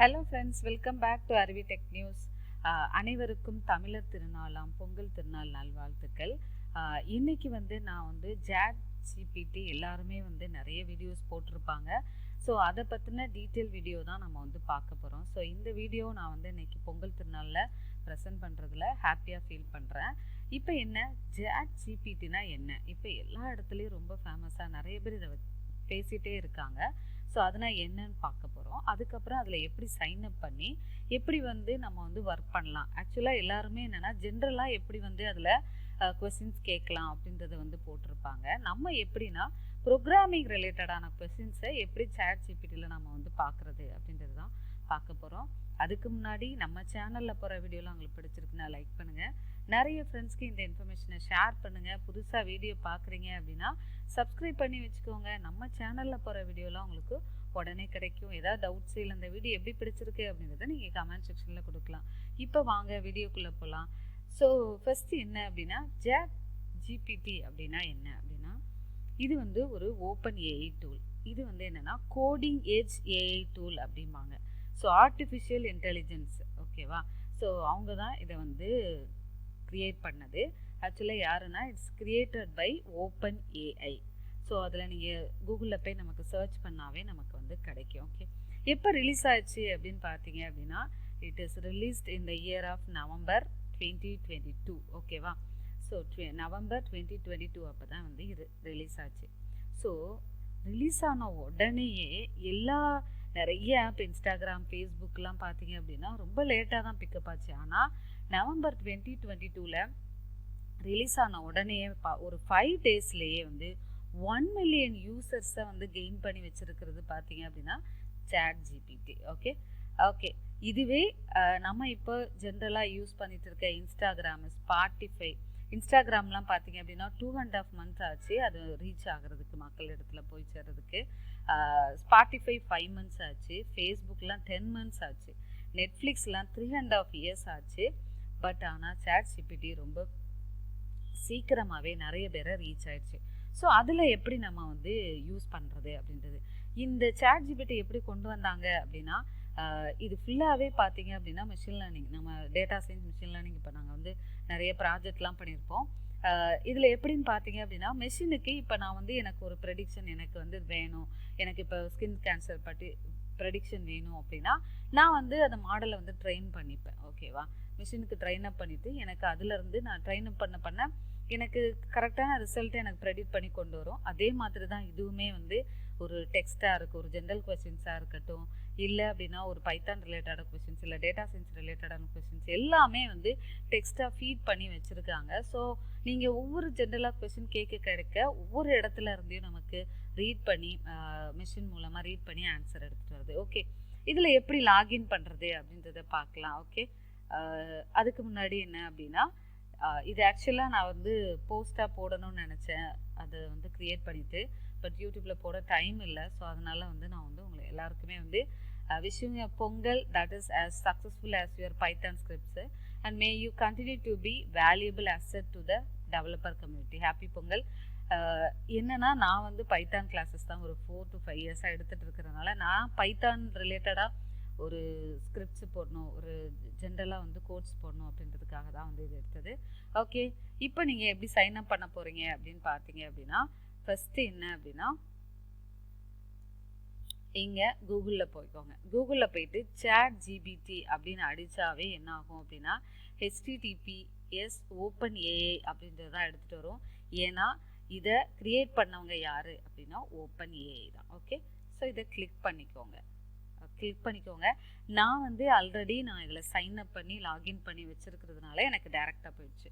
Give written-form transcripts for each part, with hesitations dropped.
Hello friends, welcome back to aruvitechnews. அனைவருக்கும் தமிழர் திருநாளாம் பொங்கல் திருநாள் நல்வாழ்த்துக்கள். இன்னைக்கு நான் chatgpt எல்லாருமே நிறைய வீடியோஸ் போட்டிருப்பாங்க. ஸோ அதை பற்றின டீட்டெயில் வீடியோ தான் நம்ம பார்க்க போகிறோம். ஸோ இந்த வீடியோ நான் இன்னைக்கு பொங்கல் திருநாளில் ப்ரெசென்ட் பண்ணுறதுல ஹாப்பியாக ஃபீல் பண்ணுறேன். இப்போ என்ன chatgptனா என்ன? இப்போ எல்லா இடத்துலையும் ரொம்ப ஃபேமஸாக நிறைய பேர் இதை பேசிகிட்டே இருக்காங்க. ஸோ அதனால் என்னன்னு பார்க்க போகிறோம். அதுக்கப்புறம் அதில் எப்படி சைன்அப் பண்ணி எப்படி நம்ம ஒர்க் பண்ணலாம். ஆக்சுவலாக எல்லாருமே என்னென்னா ஜென்ரலாக எப்படி அதில் கொஸ்டின்ஸ் கேட்கலாம் அப்படின்றத போட்டிருப்பாங்க. நம்ம எப்படின்னா ப்ரோக்ராமிங் ரிலேட்டடான கொஸ்டின்ஸை எப்படி chatgptல நம்ம பார்க்குறது அப்படின்றது தான் பார்க்க போகிறோம். அதுக்கு முன்னாடி நம்ம சேனலில் போகிற வீடியோலாம் உங்களுக்கு பிடிச்சிருக்குன்னா லைக் பண்ணுங்கள், நிறைய ஃப்ரெண்ட்ஸ்க்கு இந்த இன்ஃபர்மேஷனை ஷேர் பண்ணுங்கள். புதுசாக வீடியோ பார்க்குறீங்க அப்படின்னா சப்ஸ்கிரைப் பண்ணி வச்சுக்கோங்க. நம்ம சேனலில் போகிற வீடியோலாம் உங்களுக்கு உடனே கிடைக்கும். ஏதாவது டவுட்ஸ் இல்லை இந்த வீடியோ எப்படி பிடிச்சிருக்கு அப்படின்றத நீங்கள் கமெண்ட் செக்ஷனில் கொடுக்கலாம். இப்போ வாங்க வீடியோக்குள்ளே போகலாம். ஸோ ஃபஸ்ட்டு என்ன அப்படின்னா chatgpt அப்படின்னா என்ன அப்படின்னா இது ஒரு ஓப்பன் ஏஐ டூல். இது என்னென்னா கோடிங் ஏஜ் ஏஐ டூல் அப்படிம்பாங்க. ஸோ ஆர்டிஃபிஷியல் இன்டெலிஜென்ஸ், ஓகேவா? ஸோ அவங்க தான் இதை க்ரியேட் பண்ணது. ஆக்சுவலாக யாருன்னா it's created by OpenAI. So அதில் நீங்கள் கூகுளில் போய் நமக்கு சர்ச் பண்ணாவே நமக்கு கிடைக்கும். ஓகே, எப்போ ரிலீஸ் ஆச்சு அப்படின்னு பார்த்தீங்க அப்படின்னா it is released in the year of November 2022. ஓகேவா? ஸோ நவம்பர் 2022 அப்போ தான் இது ரிலீஸ் ஆச்சு. ஸோ ரிலீஸ் ஆன உடனேயே நிறைய ஆப் இன்ஸ்டாகிராம் ஃபேஸ்புக்கெலாம் பார்த்தீங்க அப்படின்னா ரொம்ப லேட்டாக தான் பிக்கப் ஆச்சு. ஆனால் நவம்பர் 2022ல் ரிலீஸ் ஆன உடனே ஒரு 5 டேஸ்லேயே 1 மில்லியன் யூசர்ஸை கெயின் பண்ணி வச்சுருக்கிறது பார்த்தீங்க அப்படின்னா chatgpt. ஓகே ஓகே இதுவே நம்ம இப்போ ஜென்ரலாக யூஸ் பண்ணிட்டு இருக்க இன்ஸ்டாகிராம், ஸ்பாட்டிஃபை, இன்ஸ்டாகிராம்லாம் பார்த்தீங்க அப்படின்னா 2.5 months ஆச்சு அது ரீச் ஆகிறதுக்கு, மக்கள் இடத்துல போய் சேர்றதுக்கு. ஸ்பாட்டிஃபை 5 months ஆச்சு, ஃபேஸ்புக்லாம் 10 months ஆச்சு, நெட்ஃப்ளிக்ஸ்லாம் 3.5 years ஆச்சு. பட் ஆனால் chatgpt ரொம்ப சீக்கிரமாகவே நிறைய பேரை ரீச் ஆயிடுச்சு. ஸோ அதில் எப்படி நம்ம யூஸ் பண்ணுறது அப்படின்றது, இந்த chatgpt எப்படி கொண்டு வந்தாங்க அப்படின்னா இது ஃபுல்லாகவே பார்த்தீங்க அப்படின்னா மிஷின் லேர்னிங், நம்ம டேட்டா சயின்ஸ் மிஷின் லேர்னிங் இப்போ நாங்கள் நிறைய ப்ராஜெக்ட்லாம் பண்ணியிருப்போம். இதில் எப்படின்னு பார்த்தீங்க அப்படின்னா மெஷினுக்கு இப்போ நான் எனக்கு ஒரு ப்ரெடிக்ஷன் எனக்கு வேணும், எனக்கு இப்போ ஸ்கின் கேன்சர் பற்றி ப்ரெடிக்ஷன் வேணும் அப்படின்னா நான் அந்த மாடலை ட்ரெயின் பண்ணிப்பேன். ஓகேவா? மிஷினுக்கு ட்ரெயின் அப் பண்ணிவிட்டு எனக்கு அதுலேருந்து நான் ட்ரெயின் அப் பண்ண எனக்கு கரெக்டான ரிசல்ட்டை எனக்கு ப்ரெடிக்ட் பண்ணி கொண்டு வரும். அதே மாதிரி தான் இதுவுமே ஒரு டெக்ஸ்ட்டாக இருக்கும், ஒரு ஜென்ரல் கொஸ்டின்ஸாக இருக்கட்டும், இல்லை அப்படின்னா ஒரு பைத்தான் ரிலேட்டடான கொஸ்டின்ஸ், இல்லை டேட்டா சயின்ஸ் ரிலேட்டடான கொஸ்டின்ஸ் எல்லாமே டெக்ஸ்ட்டாக ஃபீட் பண்ணி வச்சுருக்காங்க. ஸோ நீங்கள் ஒவ்வொரு ஜென்ரலாக கொஸ்டின் கிடைக்க ஒவ்வொரு இடத்துல இருந்தையும் நமக்கு ரீட் பண்ணி மிஷின் மூலமாக ரீட் பண்ணி ஆன்சர் எடுத்துகிட்டு வருது. ஓகே, இதில் எப்படி லாகின் பண்ணுறது அப்படின்றத பார்க்கலாம். ஓகே, அதுக்கு முன்னாடி என்ன அப்படின்னா இது ஆக்சுவலாக நான் போஸ்ட்டாக போடணும்னு நினச்சேன், அதை க்ரியேட் பண்ணிவிட்டு பட் யூடியூப்பில் போட டைம் இல்லை. ஸோ அதனால் நான் உங்களை எல்லாருக்குமே wishing a pongal that is as successful as your python scripts and may you continue to be valuable asset to the developer community. happy pongal. என்னன்னா நான் பைத்தான் கிளாஸஸ் தான் ஒரு 4 to 5 years எடுத்துகிட்டு இருக்கிறதுனால நான் பைத்தான் ரிலேட்டடாக ஒரு ஸ்கிரிப்ட்ஸ் போடணும், ஒரு ஜென்ரலாக கோட்ஸ் போடணும் அப்படின்றதுக்காக தான் இது எடுத்தது. ஓகே, இப்போ நீங்கள் எப்படி சைன் அப் பண்ண போகிறீங்க அப்படின்னு பார்த்தீங்க அப்படின்னா ஃபஸ்ட்டு என்ன அப்படின்னா இங்கே கூகுளில் போய்க்கோங்க. கூகுளில் போயிட்டு chatgpt அப்படின்னு அடித்தாவே என்ன ஆகும் அப்படின்னா https ஓப்பன் ஏஐ அப்படின்றது தான் எடுத்துகிட்டு வரும். ஏன்னா இதை க்ரியேட் பண்ணவங்க யார் அப்படின்னா ஓப்பன் ஏஐ தான். ஓகே, ஸோ இதை கிளிக் பண்ணிக்கோங்க. நான் ஆல்ரெடி நான் இதில் சைன் அப் பண்ணி லாகின் பண்ணி வச்சுருக்கிறதுனால எனக்கு டேரெக்டாக போயிடுச்சு.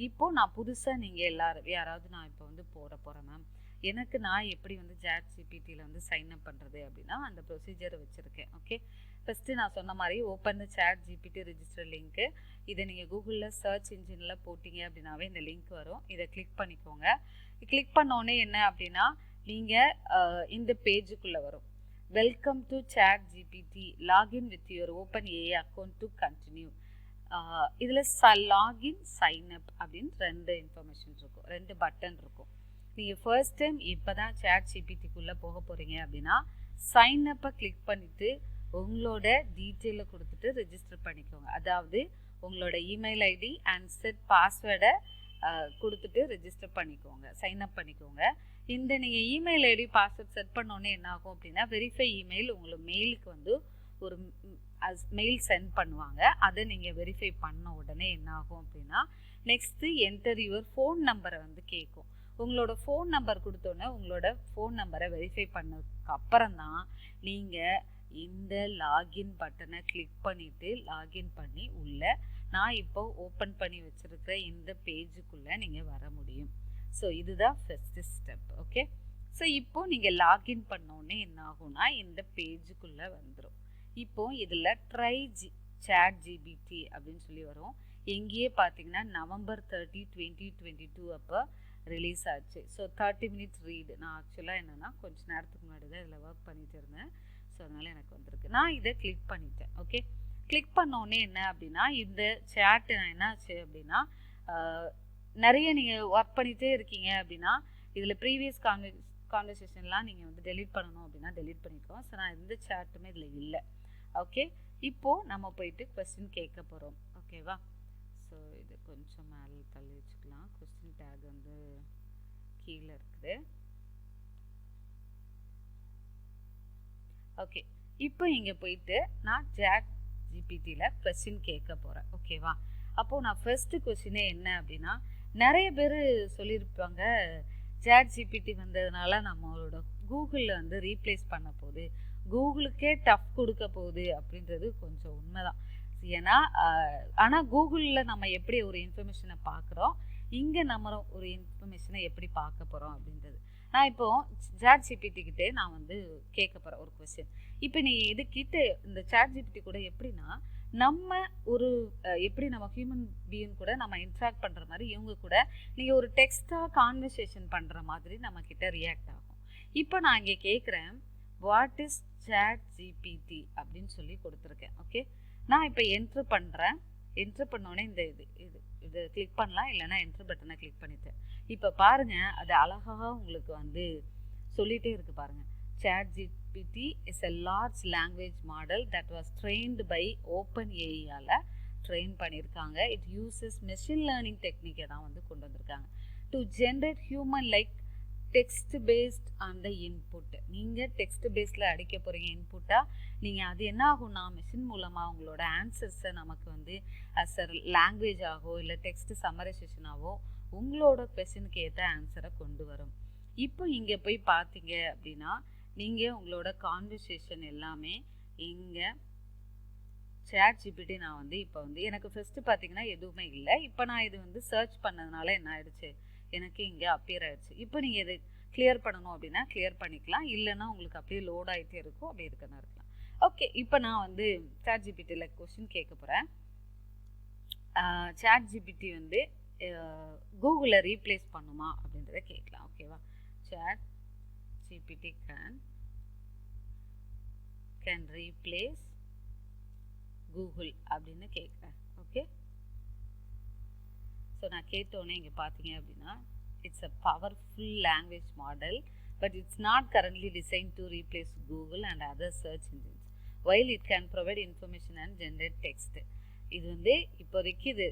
இப்போது நான் புதுசாக நீங்கள் யாராவது நான் இப்போ போகிறேன் மேம், எனக்கு நான் எப்படி chatgptல சைன் அப் பண்ணுறது அப்படின்னா அந்த ப்ரொசீஜரை வச்சுருக்கேன். ஓகே, ஃபஸ்ட்டு நான் சொன்ன மாதிரி ஓப்பன் chatgpt ரிஜிஸ்டர் லிங்க்கு, இதை நீங்கள் கூகுளில் சர்ச் இன்ஜினில் போட்டிங்க அப்படின்னாவே இந்த லிங்க் வரும். இதை கிளிக் பண்ணிக்கோங்க. கிளிக் பண்ணோடனே என்ன அப்படின்னா நீங்கள் இந்த பேஜுக்குள்ளே வரும். Welcome to chatgpt, login with your open AI account to continue. இதில் லாகின் சைன் அப் அப்படின்னு 2 இன்ஃபர்மேஷன் இருக்கும், 2 பட்டன் இருக்கும். நீங்கள் ஃபர்ஸ்ட் டைம் இப்போ தான் chatgptக்குள்ளே போக போகிறீங்க அப்படின்னா சைன் அப்பை கிளிக் பண்ணிவிட்டு உங்களோட டீட்டெயிலை கொடுத்துட்டு ரெஜிஸ்டர் பண்ணிக்கோங்க. அதாவது உங்களோட இமெயில் ஐடி அண்ட் செட் பாஸ்வேர்டை கொடுத்துட்டு ரெஜிஸ்டர் பண்ணிக்கோங்க, சைன்அப் பண்ணிக்கோங்க. இந்த நீங்கள் இமெயில் ஐடி பாஸ்வேர்ட் செட் பண்ணோன்னே என்ன ஆகும் அப்படின்னா வெரிஃபை இமெயில் உங்களுக்கு மெயிலுக்கு வந்து ஒரு மெயில் சென்ட் பண்ணுவாங்க. அதை நீங்கள் வெரிஃபை பண்ண உடனே என்ன ஆகும் அப்படின்னா நெக்ஸ்ட்டு என்டர் யுவர் ஃபோன் நம்பரை வந்து கேட்கும். உங்களோட ஃபோன் நம்பர் கொடுத்தோன்னே உங்களோட ஃபோன் நம்பரை வெரிஃபை பண்ணதுக்கு அப்புறம் தான் நீங்கள் இந்த லாகின் பட்டனை கிளிக் பண்ணிவிட்டு லாகின் பண்ணி உள்ள நான் இப்போ ஓப்பன் பண்ணி வச்சுருக்கிற இந்த பேஜுக்குள்ளே நீங்கள் வர முடியும். ஸோ இதுதான் ஃபஸ்ட்டு ஸ்டெப். ஓகே, ஸோ இப்போது நீங்கள் லாகின் பண்ணோன்னே என்ன ஆகும்னா இந்த பேஜுக்குள்ளே வந்துடும். இப்போது இதில் ட்ரை ChatGPT அப்படின்னு சொல்லி வரும். எங்கேயே பார்த்தீங்கன்னா November 30, 2022 அப்போ ரிலீஸ் ஆச்சு. So 30 minutes read. நான் ஆக்சுவலாக என்னென்னா கொஞ்சம் நேரத்துக்கு முன்னாடி தான் இதில் ஒர்க் பண்ணிகிட்டு இருந்தேன். ஸோ அதனால் எனக்கு வந்திருக்கு. நான் இதை கிளிக் பண்ணிட்டேன். ஓகே, கிளிக் பண்ணோடனே என்ன அப்படின்னா இந்த சேட்டு என்ன ஆச்சு அப்படின்னா நிறைய நீங்கள் ஒர்க் பண்ணிகிட்டே இருக்கீங்க அப்படின்னா இதில் ப்ரீவியஸ் கான்வர்சேஷன்லாம் நீங்கள் வந்து டெலீட் பண்ணணும் அப்படின்னா டெலீட் பண்ணிக்கோங்க. ஸோ நான் எந்த சேட்டுமே இதில் இல்லை. ஓகே, இப்போது நம்ம போயிட்டு கொஸ்டின் கேட்க போகிறோம். ஓகேவா? ஸோ இது கொஞ்சம் மேலே தள்ளி வச்சுக்கலாம். கொஸ்டின் டேக் வந்து கீழே இருக்குது. ஓகே, இப்போ இங்கே போயிட்டு நான் ChatGPTயில் கொஸ்டின் கேட்க போகிறேன். ஓகேவா? அப்போது நான் ஃபர்ஸ்ட்டு கொஸ்டினே என்ன அப்படின்னா நிறைய பேர் சொல்லியிருப்பாங்க ChatGPT வந்ததுனால நம்மளோட கூகுளில் வந்து ரீப்ளேஸ் பண்ண போகுது, கூகுளுக்கே டஃப் கொடுக்க போகுது அப்படின்றது கொஞ்சம் உண்மைதான். ஏன்னா ஆனால் கூகுளில் நம்ம எப்படி ஒரு இன்ஃபர்மேஷனை பார்க்குறோம், இங்கே நம்ம ஒரு இன்ஃபர்மேஷனை எப்படி பார்க்க போகிறோம் அப்படின்றது. நான் இப்போது ChatGPT கிட்டே நான் வந்து கேட்க போகிறேன் ஒரு கொஸ்டின். இப்போ நீ இதுக்கிட்ட இந்த ChatGPT கூட எப்படின்னா நம்ம ஒரு எப்படி நம்ம ஹியூமன் பீயிங் கூட நம்ம இன்ட்ராக்ட் பண்ணுற மாதிரி இவங்க கூட நீங்கள் ஒரு டெக்ஸ்டாக கான்வர்சேஷன் பண்ணுற மாதிரி நம்மக்கிட்ட ரியாக்ட் ஆகும். இப்போ நான் இங்கே கேட்குறேன் வாட் இஸ் ChatGPT அப்படின்னு சொல்லி கொடுத்துருக்கேன். ஓகே, நான் இப்போ என்ட்ரு பண்ணுறேன். என்ட்ரு பண்ணோடனே இந்த இது கிளிக் பண்ணலாம், இல்லைனா என்ட்ரு பட்டனை கிளிக் பண்ணிட்டேன். இப்போ பாருங்கள் அது அழகாக உங்களுக்கு வந்து சொல்லிகிட்டே இருக்குது பாருங்கள். ChatGPT is a large language model that was trained by OpenAI train பண்ணியிருக்காங்க. இட் யூசஸ் மெஷின் லேர்னிங் டெக்னிக்கை தான் வந்து கொண்டு வந்திருக்காங்க to generate human like text based on the input. நீங்கள் டெக்ஸ்ட் பேஸில் அடிக்க போகிறீங்க இன்புட்டாக. நீங்கள் அது என்ன ஆகும்னா மிஷின் மூலமாக உங்களோட ஆன்சர்ஸை நமக்கு வந்து அஸ் அ லாங்குவேஜ் ஆகோ இல்லை டெக்ஸ்ட் சம்மரைசேஷனாகவோ உங்களோட கொஸ்டினுக்கு ஏற்ற ஆன்சரை கொண்டு வரும். இப்போ இங்கே போய் பார்த்தீங்க அப்படின்னா நீங்கள் உங்களோட கான்வர்சேஷன் எல்லாமே இங்கே ChatGPT நான் வந்து இப்போ வந்து எனக்கு ஃபஸ்ட்டு பார்த்தீங்கன்னா எதுவுமே இல்லை. இப்போ நான் இது வந்து சர்ச் பண்ணதுனால என்ன ஆயிடுச்சு, எனக்கு இங்கே அப்பியர் ஆயிடுச்சு. இப்போ நீங்கள் இது கிளியர் பண்ணணும் அப்படின்னா கிளியர் பண்ணிக்கலாம், இல்லைன்னா உங்களுக்கு அப்படியே லோட் ஆகிட்டே இருக்கும், அப்படியே இருக்கணும் இருக்கலாம். ஓகே, இப்போ நான் வந்து ChatGPTயில் கொஸ்டின் கேட்க போகிறேன். ChatGPT வந்து கூகுளில் ரீப்ளேஸ் பண்ணுமா அப்படின்றத கேட்கலாம். ஓகேவா? ChatGPT can replace கூகுள் அப்படின்னு கேட்குறேன். ஓகே, ஸோ நான் கேட்டோன்னே இங்கே பார்த்தீங்க அப்படின்னா it's a powerful language model but it's not currently design to replace Google and other search engines while it can provide information and generate text. இது வந்து இப்போதைக்கு இது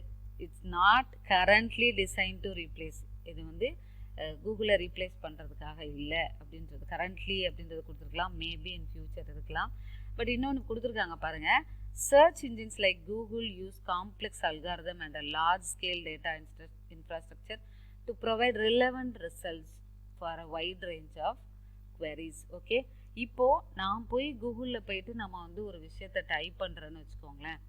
it's not currently design to replace. இது வந்து கூகுளை replace பண்ணுறதுக்காக இல்லை அப்படின்றது. Currently அப்படின்றது கொடுத்துருக்கலாம், மேபி இன் ஃபியூச்சர் இருக்கலாம். பட் இன்னொன்று கொடுத்துருக்காங்க பாருங்கள். Search engines like Google use complex algorithm and a large-scale data infrastructure to provide relevant results for a wide range of queries. Okay, இப்போ நான் போய் கூகுளில் போயிட்டு நம்ம வந்து ஒரு விஷயத்தை டைப் பண்ணுறேன்னு வச்சுக்கோங்களேன்.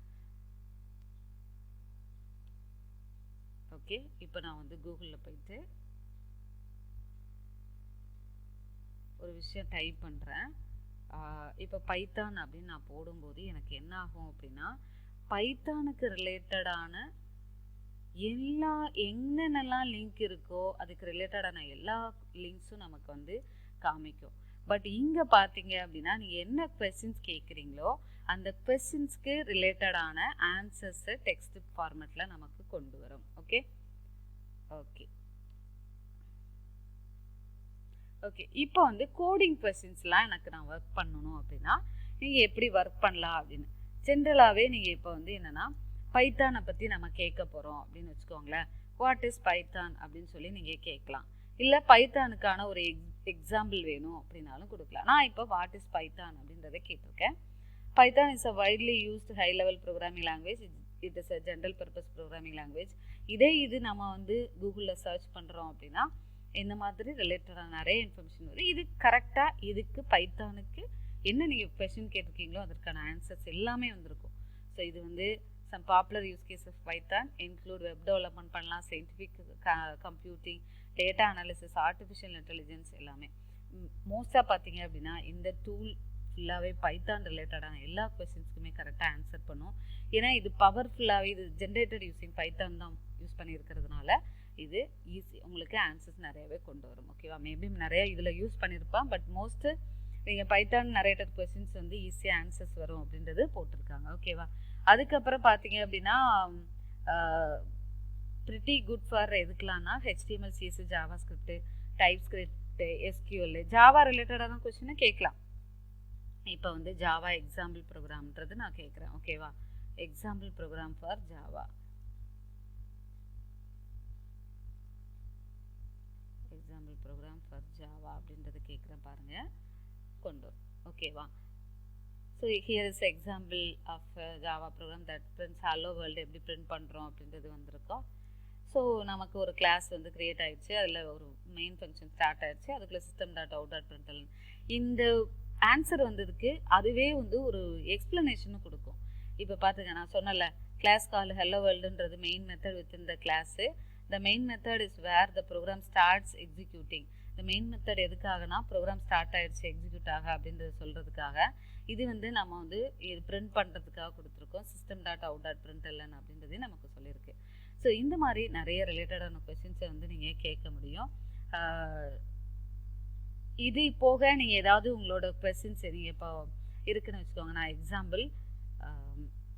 ஓகே, இப்போ நான் வந்து கூகுளில் போயிட்டு ஒரு விஷயம் டைப் பண்ணுறேன். இப்போ பைத்தான் அப்படின்னு நான் போடும்போது எனக்கு என்ன ஆகும் அப்படின்னா பைத்தானுக்கு ரிலேட்டடான என்னென்னலாம் லிங்க் இருக்கோ அதுக்கு ரிலேட்டடான எல்லா லிங்க்ஸும் நமக்கு வந்து காமிக்கும். பட் இங்கே பார்த்தீங்க அப்படின்னா நீங்கள் என்ன கொஸ்டின்ஸ் கேட்குறீங்களோ அந்த கொஸ்டின்ஸ்க்கு ரிலேட்டடான ஆன்சர்ஸை டெக்ஸ்ட் ஃபார்மேட்டில் நமக்கு கொண்டு வரும். ஓகே ஓகே ஓகே இப்போ வந்து கோடிங் கொஸ்டின்ஸ்லாம் எனக்கு நான் ஒர்க் பண்ணணும் அப்படின்னா நீங்கள் எப்படி ஒர்க் பண்ணலாம் அப்படின்னு. ஜென்ரலாகவே நீங்கள் இப்போ வந்து என்னென்னா பைத்தானை பற்றி நம்ம கேட்க போகிறோம் அப்படின்னு வச்சுக்கோங்களேன். வாட் இஸ் பைத்தான் அப்படின்னு சொல்லி நீங்கள் கேட்கலாம். இல்லை பைத்தானுக்கான ஒரு எக்ஸாம்பிள் வேணும் அப்படின்னாலும் கொடுக்கலாம். நான் இப்போ வாட் இஸ் பைத்தான் அப்படின்றத கேட்டிருக்கேன். Python is a widely used high level programming language. It is a general purpose programming language. இது நம்ம வந்து கூகுளில் சர்ச் பண்ணுறோம் அப்படின்னா இந்த மாதிரி ரிலேட்டடான நிறைய இன்ஃபர்மேஷன் வரும். இது கரெக்டாக இதுக்கு பைத்தானுக்கு என்ன நீங்கள் கொஸ்டின் கேட்டிருக்கீங்களோ அதற்கான ஆன்சர்ஸ் எல்லாமே வந்திருக்கும். ஸோ இது வந்து some popular use cases of Python include web development பண்ணலாம், scientific computing, data analysis, artificial intelligence எல்லாமே. மோஸ்ட்டாக பார்த்தீங்க அப்படின்னா இந்த டூல் ஃபுல்லாகவே பைத்தான் ரிலேட்டடான எல்லா கொஸ்டின்ஸ்க்குமே கரெக்டாக ஆன்சர் பண்ணும். ஏன்னா இது பவர்ஃபுல்லாகவே இது ஜென்ரேட்டட் யூஸிங் பைத்தான் தான் யூஸ் பண்ணியிருக்கிறதுனால இது ஈஸி உங்களுக்கு ஆன்சர்ஸ் நிறையவே கொண்டு வரும். ஓகேவா? மேபி நிறைய இதில் யூஸ் பண்ணியிருப்பான், பட் மோஸ்ட்டு நீங்கள் பைத்தான் நரேட்டட் கொஸ்டின்ஸ் வந்து ஈஸியாக ஆன்சர்ஸ் வரும் அப்படின்றது போட்டிருக்காங்க. ஓகேவா? அதுக்கப்புறம் பார்த்தீங்க அப்படின்னா ப்ரிட்டி குட் ஃபார் எதுக்கலாம்னா HTML, CSS, JavaScript, TypeScript, SQL, Java ரிலேட்டடான கொஸ்டினை கேட்கலாம். இப்போ வந்து ஜாவா எக்ஸாம்பிள் ப்ரோக்ராம்ன்றது நான் கேட்குறேன். ஓகேவா? Example program for Java, example program for Java அப்படின்றது கேட்குறேன் பாருங்கள், கொண்டு வரும். ஓகேவா? So here is example of Java program that prints hello world எப்படி பிரிண்ட் பண்ணுறோம் அப்படின்றது வந்திருக்கோம். ஸோ நமக்கு ஒரு கிளாஸ் வந்து க்ரியேட் ஆகிடுச்சு, அதில் ஒரு மெயின் ஃபங்க்ஷன் ஸ்டார்ட் ஆகிடுச்சு, அதுக்குள்ளே system dot out dot brindle இந்த ஆன்சர் வந்ததுக்கு அதுவே வந்து ஒரு எக்ஸ்ப்ளனேஷனும் கொடுக்கும். இப்போ பார்த்துங்க, நான் சொன்னல கிளாஸ் கால் ஹலோ வேர்ல்டுன்றது மெயின் மெத்தட் வித் இந்த class. The main method is where the program starts executing. இந்த மெயின் மெத்தட் எதுக்காகனா ப்ரோக்ராம் ஸ்டார்ட் ஆகிடுச்சு எக்ஸிக்யூட் ஆக அப்படின்றது சொல்கிறதுக்காக. இது வந்து நம்ம வந்து இது பிரிண்ட் பண்ணுறதுக்காக கொடுத்துருக்கோம். system dot out dot brindle அப்படின்றதே நமக்கு சொல்லியிருக்கு. ஸோ இந்த மாதிரி நிறைய ரிலேட்டடான கொஸ்டின்ஸை வந்து நீங்கள் கேட்க முடியும். இது போக நீங்கள் ஏதாவது உங்களோட கொஸ்டின்ஸ் நீங்கள் இப்போ இருக்குன்னு வச்சுக்கோங்க. நான் எக்ஸாம்பிள்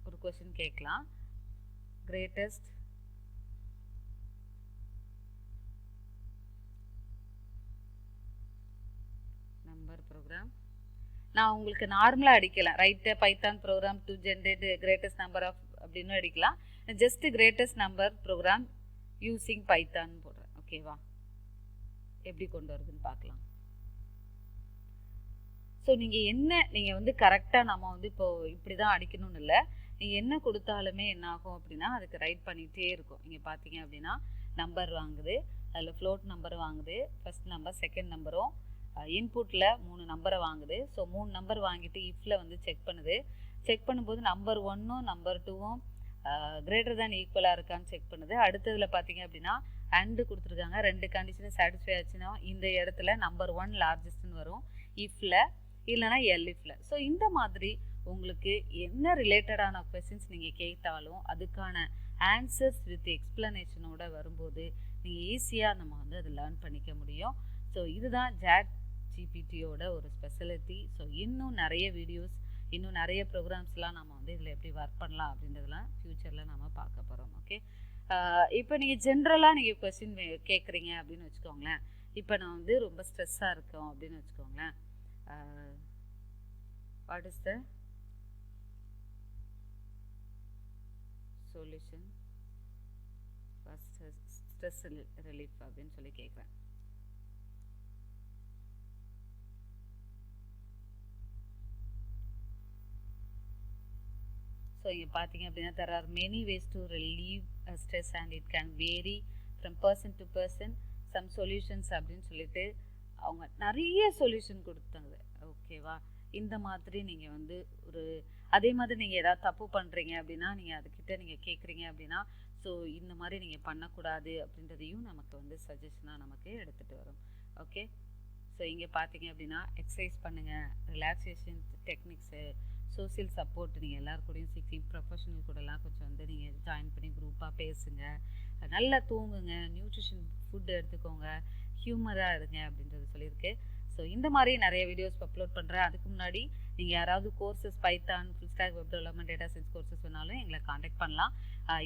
ஒரு கொஸ்டின் கேட்கலாம். கிரேட்டஸ்ட் நம்பர் ப்ரோக்ராம் நான் உங்களுக்கு நார்மலாக அடிக்கலாம். Write Python program to generate greatest number of அப்படின்னு அடிக்கலாம். Just greatest number program using Python போடுறேன். ஓகேவா? எப்படி கொண்டு வருதுன்னு பார்க்கலாம். ஸோ நீங்கள் வந்து கரெக்டாக நம்ம வந்து இப்போது இப்படி தான் அடிக்கணும்னு இல்லை. நீங்கள் என்ன கொடுத்தாலுமே என்ன ஆகும் அப்படின்னா அதுக்கு ரைட் பண்ணிகிட்டே இருக்கும். நீங்கள் பார்த்தீங்க அப்படின்னா நம்பர் வாங்குது, அதில் ஃப்ளோட் நம்பர் வாங்குது, ஃபர்ஸ்ட் நம்பர் செகண்ட் நம்பரும் இன்புட்டில் 3 நம்பரை வாங்குது. ஸோ 3 நம்பர் வாங்கிட்டு இஃப்பில் வந்து செக் பண்ணுது. செக் பண்ணும்போது நம்பர் 1ம் நம்பர் 2ம் கிரேட்டர் தேன் ஈக்குவலாக இருக்கான்னு செக் பண்ணுது. அடுத்ததில் பார்த்தீங்க அப்படின்னா அண்டு கொடுத்துருக்காங்க. 2 கண்டிஷனும் சாட்டிஸ்ஃபை ஆச்சுன்னா இந்த இடத்துல நம்பர் 1 லார்ஜஸ்ட்னு வரும் இஃப்பில், இல்லைனா எல்இஃப்பில். ஸோ இந்த மாதிரி உங்களுக்கு என்ன ரிலேட்டடான கொஸ்டின்ஸ் நீங்கள் கேட்டாலும் அதுக்கான ஆன்சர்ஸ் வித் எக்ஸ்பிளனேஷனோட வரும்போது நீங்கள் ஈஸியாக நம்ம வந்து அதை லேர்ன் பண்ணிக்க முடியும். ஸோ இதுதான் Chatgptயோட ஒரு ஸ்பெஷாலிட்டி. ஸோ இன்னும் நிறைய வீடியோஸ், இன்னும் நிறைய ப்ரோக்ராம்ஸ்லாம் நம்ம வந்து இதில் எப்படி ஒர்க் பண்ணலாம் அப்படின்றதெல்லாம் ஃப்யூச்சரில் நம்ம பார்க்க போகிறோம். ஓகே, இப்போ நீங்கள் ஜென்ரலாக நீங்கள் கொஸ்டின் கேட்குறீங்க அப்படின்னு வச்சுக்கோங்களேன். இப்போ நான் வந்து ரொம்ப ஸ்ட்ரெஸ்ஸாக இருக்கோம் அப்படின்னு வச்சுக்கோங்களேன். What is the solution for stress relief அப்படின்னு சொல்லி கேட்குறேன். ஸோ இங்கே பார்த்தீங்க அப்படின்னா there are many ways to relieve stress and it can vary from person to person. some solutions அப்படின்னு சொல்லிட்டு அவங்க நிறைய சொல்யூஷன் கொடுத்தாங்க. ஓகேவா? இந்த மாதிரி நீங்கள் வந்து ஒரு அதே மாதிரி நீங்கள் ஏதாவது தப்பு பண்ணுறீங்க அப்படின்னா நீங்கள் அதுக்கிட்ட நீங்கள் கேட்குறீங்க அப்படின்னா ஸோ இந்த மாதிரி நீங்கள் பண்ணக்கூடாது அப்படின்றதையும் நமக்கு வந்து சஜஷனாக நமக்கு எடுத்துகிட்டு வரும். ஓகே, ஸோ இங்கே பார்த்தீங்க அப்படின்னா எக்ஸசைஸ் பண்ணுங்கள், ரிலாக்ஸேஷன் டெக்னிக்ஸு, சோசியல் சப்போர்ட், நீங்கள் எல்லாருக்கூடையும் சிக்கிங் ப்ரொஃபஷனல் கூடலாம் கொஞ்சம் வந்து நீங்கள் ஜாயின் பண்ணி குரூப்பாக பேசுங்க, நல்லா தூங்குங்க, நியூட்ரிஷன் ஃபுட் எடுத்துக்கோங்க, ஹியூமராக இருங்க அப்படின்றது சொல்லியிருக்கு. ஸோ இந்த மாதிரி நிறைய வீடியோஸ் அப்லோட் பண்ணுறேன். அதுக்கு முன்னாடி நீங்கள் யாராவது courses Python, full stack, web development, data science courses வேணாலும் எங்களை காண்டாக்ட் பண்ணலாம்.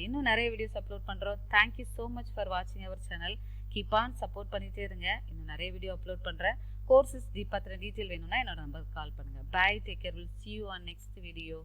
இன்னும் நிறைய வீடியோஸ் அப்லோட் பண்ணுறோம். தேங்க்யூ ஸோ மச் ஃபார் வாட்சிங் our channel. Keep on support பண்ணிகிட்டே இருங்க. இன்னும் நிறைய வீடியோ அப்லோட் பண்ணுறேன். கோர்சஸ் பற்றின டீட்டெயில் வேணும்னா என்னோட நம்பருக்கு கால் பண்ணுங்கள். Bye, take care, will see you on next video.